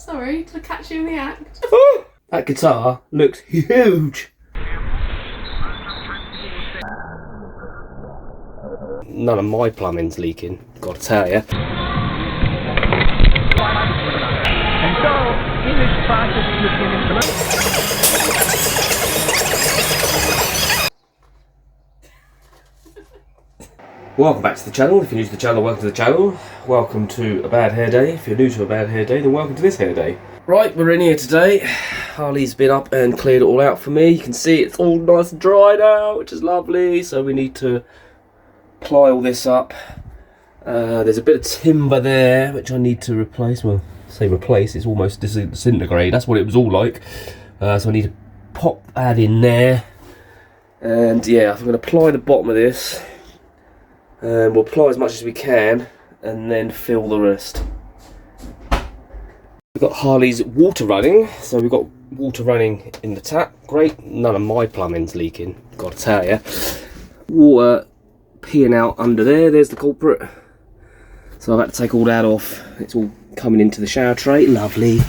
Sorry to catch you in the act. That guitar looks huge. None of my plumbing's leaking, gotta tell you. And so, in this process, you can Welcome back to the channel. If you're new to the channel, welcome to the channel. Welcome to a bad hair day. If you're new to a bad hair day, then welcome to this hair day. Right, we're in here today. Harley's been up and cleared it all out for me. You can see it's all nice and dry now, which is lovely. So we need to ply all this up. There's a bit of timber there, which I need to replace. Well, say replace, it's almost disintegrated. That's what it was all like. So I need to pop that in there. And yeah, I'm going to ply the bottom of this. And we'll apply as much as we can and then fill the rest. We've got Harley's water running, so we've got water running in the tap. Great, none of my plumbing's leaking, gotta tell you. Water peeing out under there, there's the culprit. So I've had to take all that off. It's all coming into the shower tray, lovely.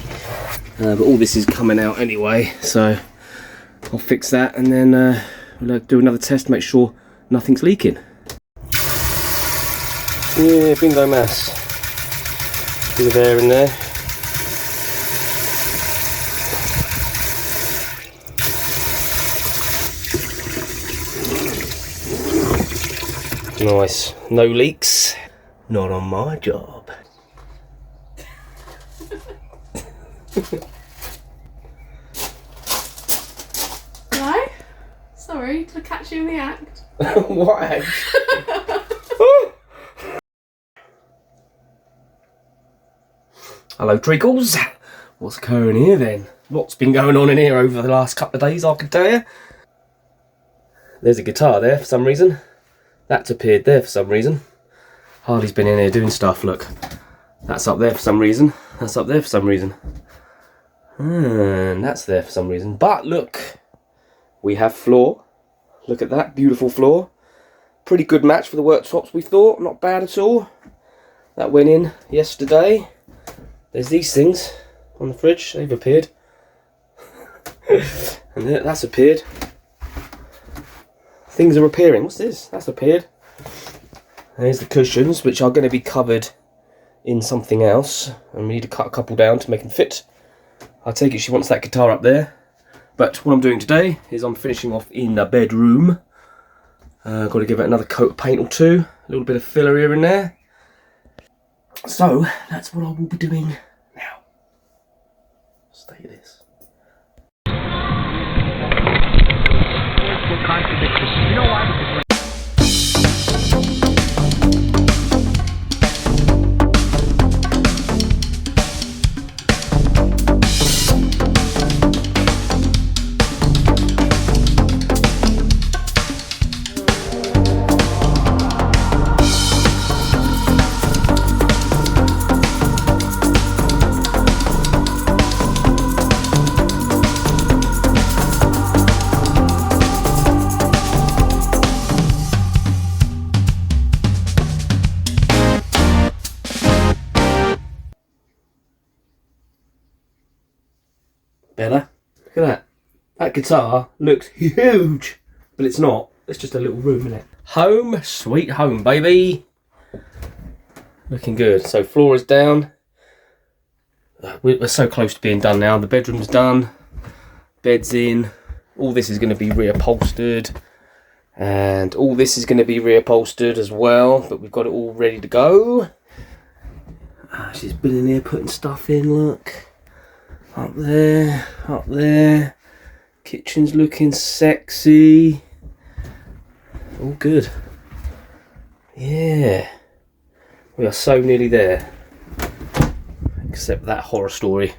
But all this is coming out anyway, so I'll fix that and then we'll do another test to make sure nothing's leaking. Yeah, bingo mass. Bit of air in there. Nice. No leaks. Not on my job. Hello? Sorry to catch you in the act. What act? Hello Treacles, what's occurring here then? What's been going on in here over the last couple of days, I can tell you. There's a guitar there for some reason. That's appeared there for some reason. Harley's been in here doing stuff, look. That's up there for some reason. That's up there for some reason. And that's there for some reason. But look, we have floor. Look at that, beautiful floor. Pretty good match for the worktops, we thought. Not bad at all. That went in yesterday. There's these things on the fridge, they've appeared. And that's appeared. Things are appearing. What's this? That's appeared. There's the cushions, which are going to be covered in something else. And we need to cut a couple down to make them fit. I take it she wants that guitar up there. But what I'm doing today is I'm finishing off in the bedroom. Got to give it another coat of paint or two. A little bit of filler here and there. So, that's what I will be doing now. Stay this. will contradict this. You know why? Better. Look at that. That guitar looks huge, but it's not. It's just a little room, isn't it? Home, sweet home, baby. Looking good. So floor is down. We're so close to being done now. The bedroom's done. Bed's in. All this is going to be reupholstered. And all this is going to be reupholstered as well. But we've got it all ready to go. She's been in here putting stuff in, look. Up there, kitchen's looking sexy, all good, yeah, we are so nearly there, except that horror story,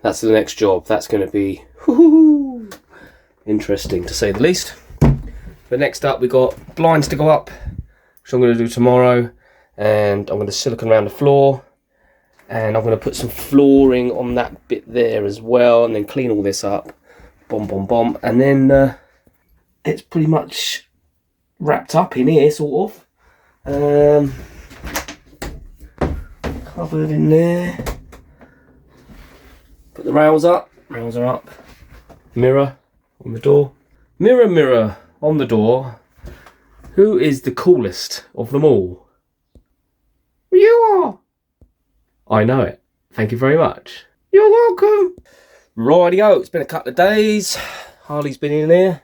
that's the next job, that's going to be interesting to say the least. But next up we got blinds to go up, which I'm going to do tomorrow, and I'm going to silicone around the floor. And I'm going to put some flooring on that bit there as well, and then clean all this up. Bomb, bomb, bomb. And then it's pretty much wrapped up in here, sort of. Covered in there. Put the rails up. Rails are up. Mirror on the door. Mirror, mirror on the door. Who is the coolest of them all? You are. I know it. Thank you very much. You're welcome. Rightio, it's been a couple of days. Harley's been in there.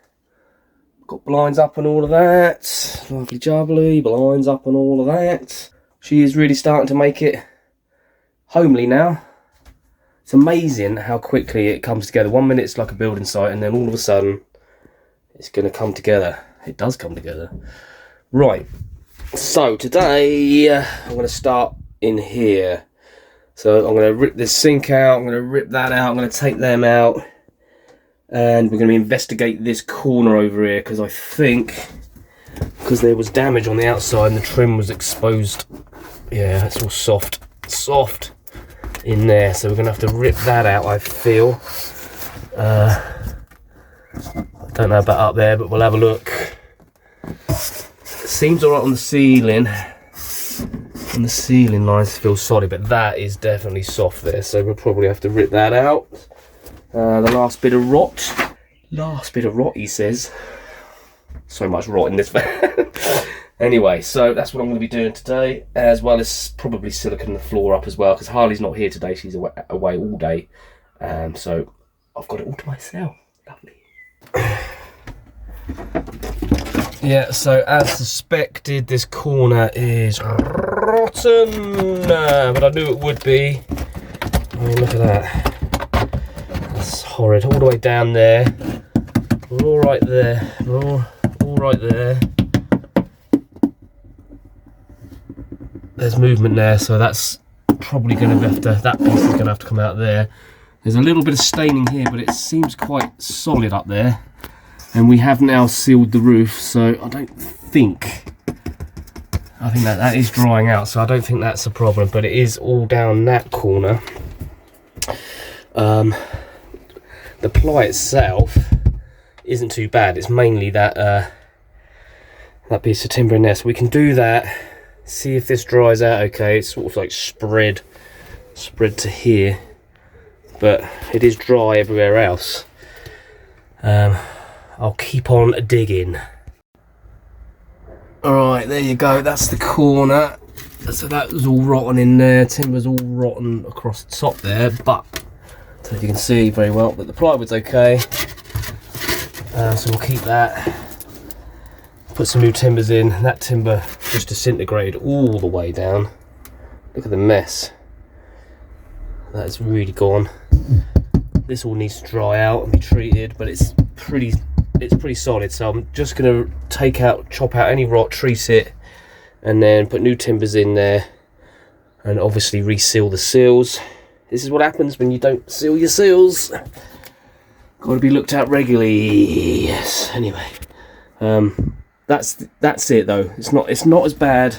Got blinds up and all of that. Lovely jubbly, blinds up and all of that. She is really starting to make it homely now. It's amazing how quickly it comes together. 1 minute it's like a building site and then all of a sudden it's going to come together. It does come together. Right, so today I'm going to start in here. So I'm going to rip this sink out, I'm going to rip that out, I'm going to take them out. And we're going to investigate this corner over here because I think, because there was damage on the outside and the trim was exposed. Yeah, it's all soft in there. So we're going to have to rip that out, I feel. I don't know about up there, but we'll have a look. It seems alright on the ceiling. And the ceiling lines feel solid, but that is definitely soft there. So we'll probably have to rip that out. The last bit of rot. Last bit of rot, he says. So much rot in this van. Anyway, so that's what I'm going to be doing today, as well as probably silicone the floor up as well, because Harley's not here today. She's away all day. So I've got it all to myself. Lovely. Yeah, so as suspected, this corner is rotten. But I knew it would be. I mean, look at that. That's horrid. All the way down there. We're all right there. We're all right there. There's movement there, so that's probably going to have to, that piece is going to have to come out there. There's a little bit of staining here, but it seems quite solid up there. And we have now sealed the roof, so I think that is drying out, so I don't think that's a problem, but it is all down that corner. The ply itself isn't too bad. It's mainly that that piece of timber in there, so we can do that. See if this dries out okay. It's sort of like spread to here, but it is dry everywhere else. I'll keep on digging. Alright, there you go, that's the corner. So that was all rotten in there, timber's all rotten across the top there, but so you can see very well that the plywood's okay. So we'll keep that. Put some new timbers in. That timber just disintegrated all the way down. Look at the mess. That is really gone. This all needs to dry out and be treated, but it's pretty solid. So I'm just going to chop out any rot, treat it, and then put new timbers in there, and obviously reseal the seals. This is what happens when you don't seal your seals. Got to be looked at regularly. Yes. Anyway, that's it though. It's not as bad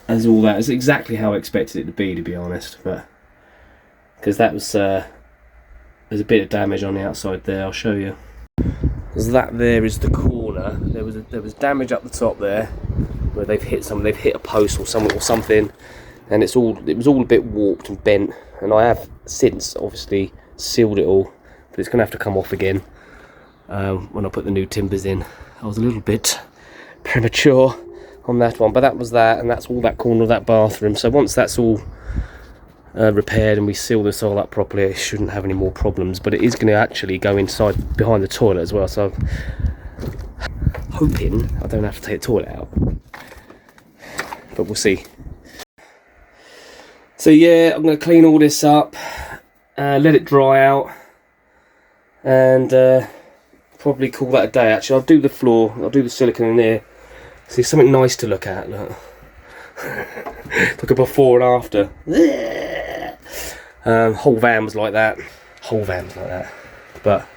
as all that. It's exactly how I expected it to be honest. But because that was there's a bit of damage on the outside there. I'll show you. Because that there is the corner. There was damage up the top there where they've hit a post or something, and it was all a bit warped and bent. And I have since obviously sealed it all, but it's going to have to come off again when I put the new timbers in. I was a little bit premature on that one, but that was that, and that's all that corner of that bathroom. So once that's all repaired and we seal this all up properly, it shouldn't have any more problems. But it is going to actually go inside behind the toilet as well, so I'm hoping I don't have to take the toilet out, but we'll see. So yeah, I'm going to clean all this up, let it dry out, and probably call that a day. Actually, I'll do the floor, I'll do the silicone in there. See, something nice to look at. Look. Look at before and after. Whole van was like that. But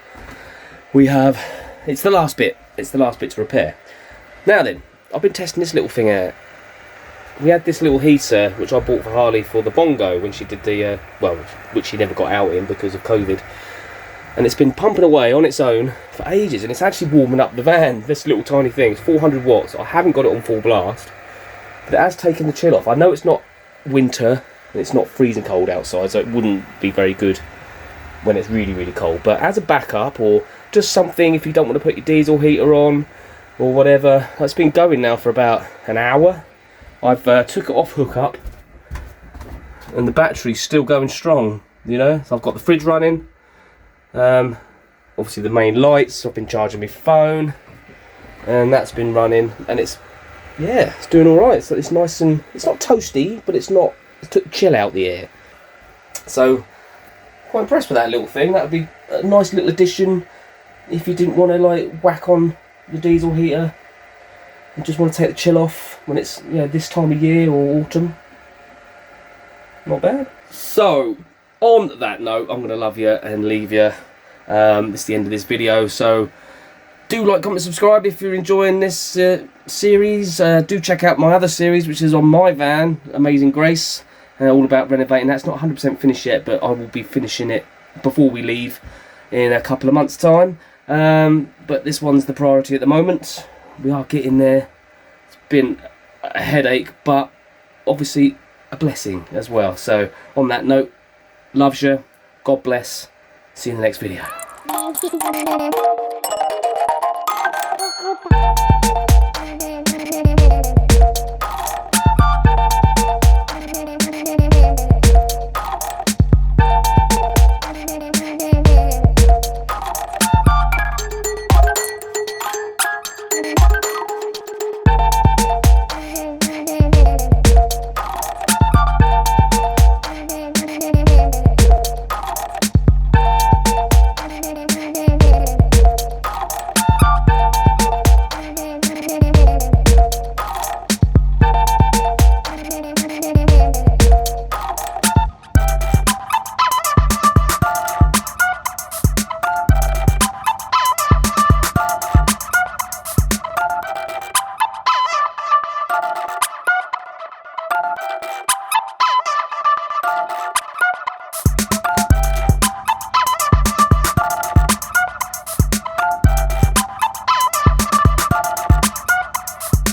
we have, it's the last bit to repair. Now then, I've been testing this little thing out. We had this little heater which I bought for Harley for the bongo when she did the which she never got out in because of COVID, and it's been pumping away on its own for ages, and it's actually warming up the van. This little tiny thing, it's 400 watts. I haven't got it on full blast, but it has taken the chill off. I know it's not winter and it's not freezing cold outside, so it wouldn't be very good when it's really, really cold. But as a backup, or just something if you don't want to put your diesel heater on or whatever. It's been going now for about an hour. I've took it off hookup, and the battery's still going strong, you know. So I've got the fridge running, obviously the main lights. I've been charging my phone, and that's been running, and it's doing all right. So it's nice, and it's not toasty, but it's took chill out the air. So quite impressed with that little thing. That would be a nice little addition if you didn't want to like whack on the diesel heater and just want to take the chill off when it's this time of year or autumn. Not bad. So on that note, I'm going to love you and leave you. This is the end of this video. So do like, comment, subscribe if you're enjoying this series. Do check out my other series, which is on my van, Amazing Grace, all about renovating. That's not 100% finished yet, but I will be finishing it before we leave in a couple of months' time. But this one's the priority at the moment. We are getting there. It's been a headache, but obviously a blessing as well. So on that note, loves you. God bless. See you in the next video.